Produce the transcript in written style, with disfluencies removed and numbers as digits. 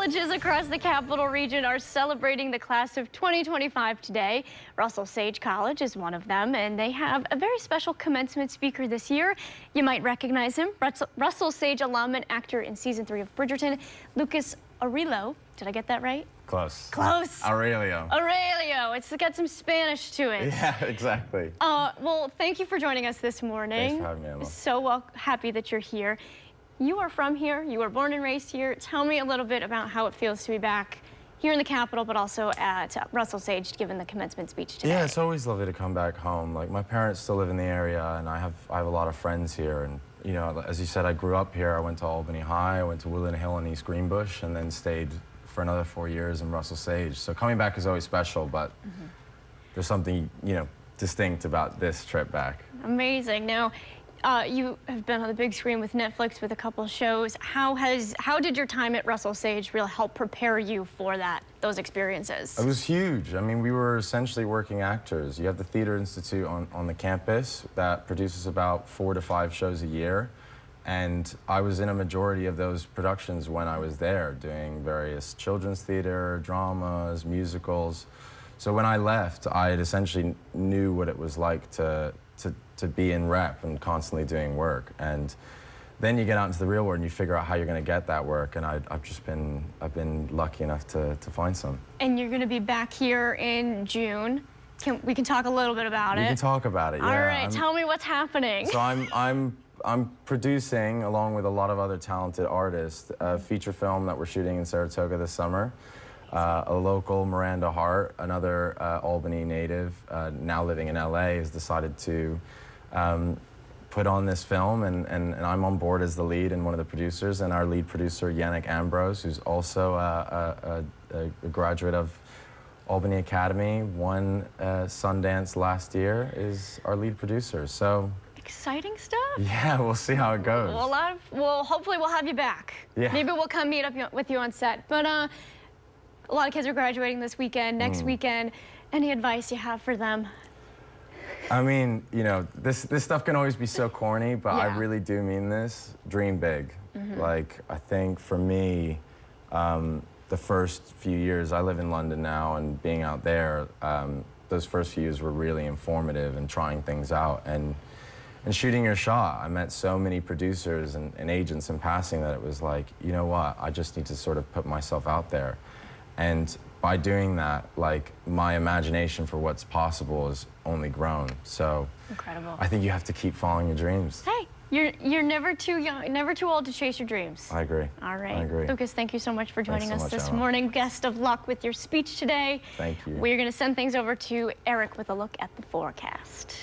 Colleges across the Capital Region are celebrating the class of 2025 today. Russell Sage College is one of them, and they have a very special commencement speaker this year. You might recognize him, Russell Sage alum and actor in season 3 of Bridgerton, Lucas Aurelio. Did I get that right? Close. Close. Aurelio. Aurelio. It's got some Spanish to it. Yeah, exactly. Well, thank you for joining us this morning. Thanks for having me, Emma. So happy that you're here. You are from here. You were born and raised here. Tell me a little bit about how it feels to be back here in the Capitol, but also at Russell Sage, given the commencement speech today. Yeah, it's always lovely to come back home. Like, my parents still live in the area, and I have a lot of friends here. And you know, as you said, I grew up here. I went to Albany High. I went to Woodland Hill and East Greenbush, and then stayed for another 4 years in Russell Sage. So coming back is always special, but there's something, you know, distinct about this trip back. Amazing. Now, you have been on the big screen with Netflix with a couple shows. How did your time at Russell Sage really help prepare you for those experiences? It was huge. I mean, we were essentially working actors. You have the Theater Institute on the campus that produces about 4 to 5 shows a year. And I was in a majority of those productions when I was there, doing various children's theater, dramas, musicals. So when I left, I had essentially knew what it was like to be in rep and constantly doing work. And then you get out into the real world and you figure out how you're going to get that work. And I've been lucky enough to find some. And you're going to be back here in June. We can talk a little bit about it. We can talk about it, yeah. All right, tell me what's happening. So I'm producing, along with a lot of other talented artists, a feature film that we're shooting in Saratoga this summer. A local, Miranda Hart, another Albany native, now living in LA, has decided to put on this film, and I'm on board as the lead and one of the producers, and our lead producer, Yannick Ambrose, who's also a graduate of Albany Academy, won Sundance last year, is our lead producer. So exciting stuff. Yeah, we'll see how it goes. Well, hopefully we'll have you back. Yeah. Maybe we'll come meet up with you on set. But a lot of kids are graduating this weekend, next weekend. Any advice you have for them? I mean, you know, this stuff can always be so corny, but yeah. I really do mean this. Dream big. Like, I think for me, the first few years, I live in London now, and being out there, those first few years were really informative and trying things out and shooting your shot. I met so many producers and agents in passing that it was like, you know what, I just need to sort of put myself out there. And by doing that, like, my imagination for what's possible has only grown. So incredible. I think you have to keep following your dreams. Hey, you're never too young, never too old to chase your dreams. I agree. All right. I agree. Lucas, thank you so much for joining us this Emma. morning. Best of luck with your speech today. Thank you. We're going to send things over to Eric with a look at the forecast.